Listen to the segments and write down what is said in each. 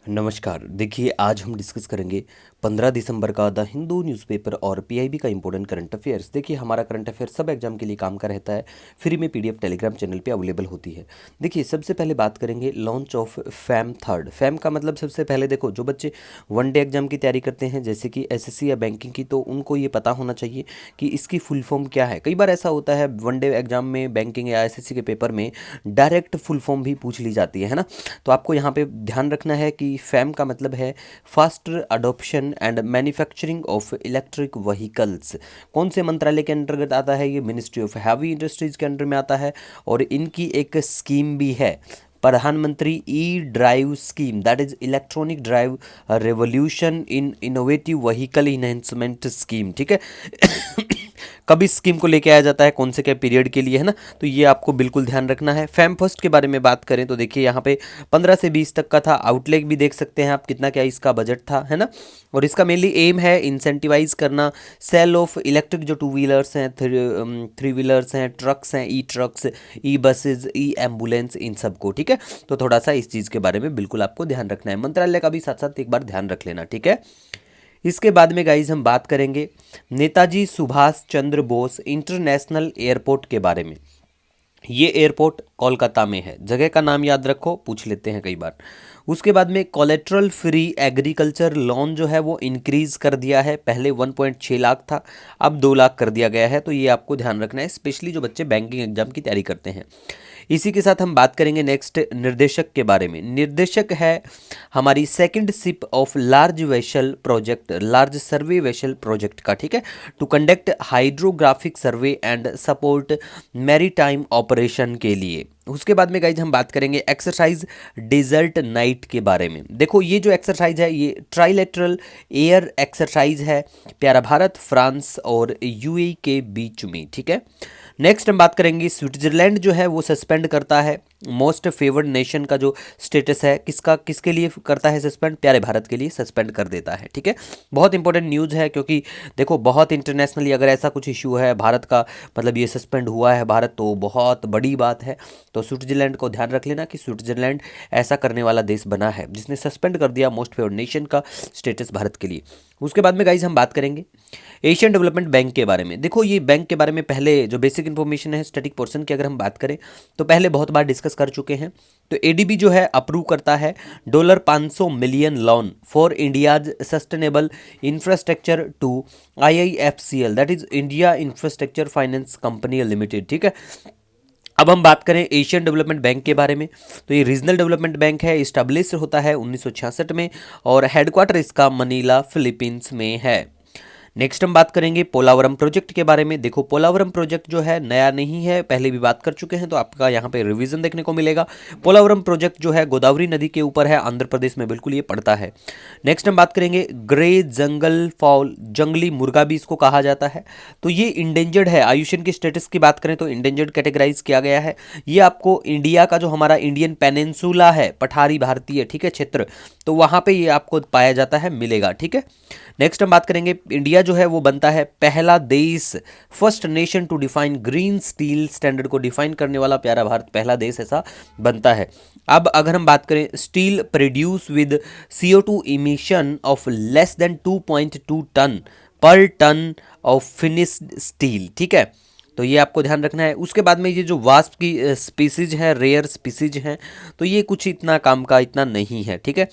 नमस्कार। देखिए, आज हम डिस्कस करेंगे 15 दिसंबर का द हिंदू न्यूज़पेपर और पीआईबी का इंपॉर्टेंट करंट अफेयर्स। देखिए, हमारा करंट अफेयर सब एग्जाम के लिए काम का रहता है। फ्री में पीडीएफ टेलीग्राम चैनल पे अवेलेबल होती है। देखिए, सबसे पहले बात करेंगे launch of fam third. Fam का मतलब सबसे पहले देखो, जो बच्चे वन डे एग्जाम की तैयारी करते हैं जैसे कि एसएससी या बैंकिंग की, तो उनको ये पता होना चाहिए कि इसकी फुल फॉर्म क्या है। कई बार ऐसा होता है वन डे एग्जाम में बैंकिंग या एसएससी के पेपर में डायरेक्ट फुल फॉर्म भी पूछ ली जाती है ना। तो आपको यहाँ पे ध्यान रखना है कि फैम का मतलब है faster adoption and manufacturing of electric vehicles. कौन से मंत्रालय के अंतर्गत आता है? ये मिनिस्ट्री ऑफ हैवी इंडस्ट्रीज के अंडर में आता है और इनकी एक स्कीम भी है, प्रधानमंत्री E drive scheme, that is electronic drive revolution in innovative vehicle enhancement scheme. ठीक है। कब इस स्कीम को लेके आया जाता है, कौन से क्या पीरियड के लिए, है ना। तो ये आपको बिल्कुल ध्यान रखना है। फैम फर्स्ट के बारे में बात करें तो देखिए यहाँ पे 15 से 20 तक का था। आउटलेक भी देख सकते हैं आप कितना क्या इसका बजट था, है ना। और इसका मेनली एम है इंसेंटिवाइज करना सेल ऑफ इलेक्ट्रिक जो टू व्हीलर्स हैं, थ्री व्हीलर्स हैं, ट्रक्स हैं, ई ट्रक्स, ई बसेज, ई एम्बुलेंस, इन सबको। ठीक है। तो थोड़ा सा इस चीज़ के बारे में बिल्कुल आपको ध्यान रखना है। मंत्रालय का भी साथ साथ एक बार ध्यान रख लेना। ठीक है। इसके बाद में गाइज हम बात करेंगे नेताजी सुभाष चंद्र बोस इंटरनेशनल एयरपोर्ट के बारे में। ये एयरपोर्ट कोलकाता में है। जगह का नाम याद रखो, पूछ लेते हैं कई बार। उसके बाद में कोलेट्रल फ्री एग्रीकल्चर लोन जो है वो इंक्रीज कर दिया है। पहले 1.6 लाख था, अब 2 लाख कर दिया गया है। तो ये आपको ध्यान रखना है, स्पेशली जो बच्चे बैंकिंग एग्जाम की तैयारी करते हैं। इसी के साथ हम बात करेंगे नेक्स्ट निर्देशक के बारे में। निर्देशक है हमारी second ship of large vessel project, large survey vessel project का। ठीक है। To conduct hydrographic survey and support maritime operation के लिए। उसके बाद में गाइज हम बात करेंगे एक्सरसाइज डेजर्ट नाइट के बारे में। देखो, ये जो एक्सरसाइज है ये ट्राइलेटरल एयर एक्सरसाइज है, प्यारा भारत, फ्रांस और यूएई के बीच में। ठीक है। नेक्स्ट हम बात करेंगे स्विट्जरलैंड जो है वो सस्पेंड करता है मोस्ट फेवर्ड नेशन का जो स्टेटस है, किसका किसके लिए करता है सस्पेंड? प्यारे भारत के लिए सस्पेंड कर देता है। ठीक है। बहुत इंपॉर्टेंट न्यूज़ है, क्योंकि देखो बहुत इंटरनेशनली अगर ऐसा कुछ इशू है भारत का, मतलब ये सस्पेंड हुआ है भारत, तो बहुत बड़ी बात है। तो स्विट्जरलैंड को ध्यान रख लेना कि स्विट्जरलैंड ऐसा करने वाला देश बना है जिसने सस्पेंड कर दिया मोस्ट फेवर्ड नेशन का स्टेटस भारत के लिए। उसके बाद में गाइज हम बात करेंगे एशियन डेवलपमेंट बैंक के बारे में। देखो, ये बैंक के बारे में पहले जो बेसिक इन्फॉर्मेशन है स्टैटिक पोर्शन की अगर हम बात करें तो पहले बहुत बार डिस्कस कर चुके हैं। तो एडीबी जो है अप्रूव करता है $500 million loan for India's sustainable infrastructure to IIFCL, that is India infrastructure finance company limited. ठीक है। अब हम बात करें एशियन डेवलपमेंट बैंक के बारे में, तो ये रीजनल डेवलपमेंट बैंक है, इस्टेब्लिश होता है 1966 में और हेडक्वार्टर इसका मनीला फिलीपींस में है। नेक्स्ट हम बात करेंगे पोलावरम प्रोजेक्ट के बारे में। देखो, पोलावरम प्रोजेक्ट जो है नया नहीं है, पहले भी बात कर चुके हैं, तो आपका यहाँ पे रिवीजन देखने को मिलेगा। पोलावरम प्रोजेक्ट जो है गोदावरी नदी के ऊपर है, आंध्र प्रदेश में बिल्कुल ये पड़ता है। नेक्स्ट हम बात करेंगे ग्रे जंगल फॉल, जंगली मुर्गा भी इसको कहा जाता है। तो ये इंडेंजर्ड है। आयुष्मान की स्टेटस की बात करें तो इंडेंजर्ड कैटेगराइज किया गया है। ये आपको इंडिया का जो हमारा इंडियन पेनिनसुला है, पठारी भारतीय, ठीक है, क्षेत्र, तो वहाँ पे ये आपको पाया जाता है, मिलेगा। ठीक है। नेक्स्ट हम बात करेंगे इंडिया जो है वो बनता है पहला देश, first nation to define green steel standard को डिफाइन करने वाला प्यारा भारत पहला देश ऐसा बनता है। अब अगर हम बात करें steel produce with CO2 emission of less than 2.2 ton per ton of finished steel. ठीक है। तो ये आपको ध्यान रखना है। उसके बाद में ये जो वास्प की स्पीसीज है, रेयर स्पीसीज हैं, तो ये कुछ इतना काम का इतना नहीं है। ठीक है।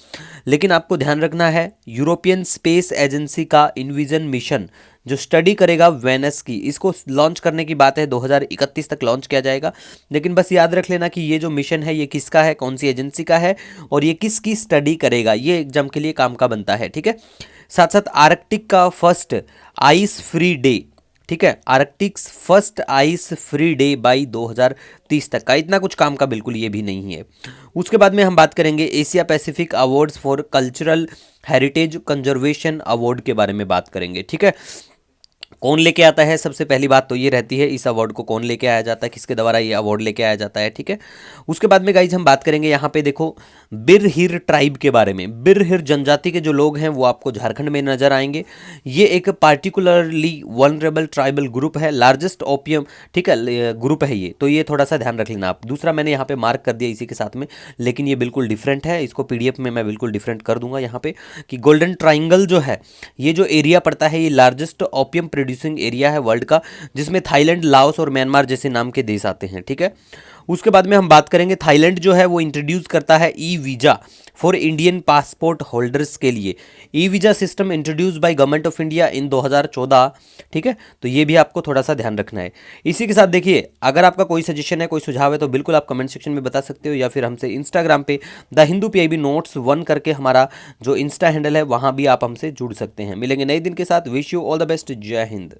लेकिन आपको ध्यान रखना है यूरोपियन स्पेस एजेंसी का इन्विजन मिशन जो स्टडी करेगा वेनस की, इसको लॉन्च करने की बात है, 2031 तक लॉन्च किया जाएगा। लेकिन बस याद रख लेना कि ये जो मिशन है ये किसका है, कौन सी एजेंसी का है और ये किसकी स्टडी करेगा, ये एग्जाम के लिए काम का बनता है। ठीक है। साथ साथ आर्कटिक का फर्स्ट आइस फ्री डे, ठीक है, Arctic's first ice free day by 2030 तक का, इतना कुछ काम का बिल्कुल ये भी नहीं है। उसके बाद में हम बात करेंगे Asia Pacific awards for cultural heritage conservation award के बारे में बात करेंगे। ठीक है। कौन लेके आता है, सबसे पहली बात तो ये रहती है इस अवार्ड को कौन लेके आया जाता है, किसके द्वारा ये अवार्ड लेके आया जाता है, ठीक है। उसके बाद में गाइज हम बात करेंगे यहाँ पे देखो बिरहिर ट्राइब के बारे में। बिरहिर जनजाति के जो लोग हैं वो आपको झारखंड में नजर आएंगे। ये एक पार्टिकुलरली वनरेबल ट्राइबल ग्रुप है, लार्जेस्ट ओपियम, ठीक है, ग्रुप है ये, तो ये थोड़ा सा ध्यान रख लेना आप। दूसरा मैंने यहाँ पे मार्क कर दिया इसी के साथ में, लेकिन ये बिल्कुल डिफरेंट है, इसको पीडीएफ में मैं बिल्कुल डिफरेंट कर दूंगा यहाँ पे, कि गोल्डन ट्राइंगल जो है ये जो एरिया पड़ता है ये लार्जेस्ट ओपियम प्रोड्यूसिंग एरिया है वर्ल्ड का, जिसमें थाईलैंड, लाओस और म्यांमार जैसे नाम के देश आते हैं, ठीक है। उसके बाद में हम बात करेंगे थाईलैंड जो है वो इंट्रोड्यूस करता है e visa for Indian passport holders के लिए। E visa system introduce by government of India in 2014, ठीक है, तो ये भी आपको थोड़ा सा ध्यान रखना है। इसी के साथ देखिए, अगर आपका कोई सजेशन है, कोई सुझाव है, तो बिल्कुल आप कमेंट सेक्शन में बता सकते हो, या फिर हमसे इंस्टाग्राम पे द हिंदू पीआईबी नोट्स 1 करके हमारा जो इंस्टा हैंडल है वहाँ भी आप हमसे जुड़ सकते हैं। मिलेंगे नए दिन के साथ। Wish you all the best. जय हिंद।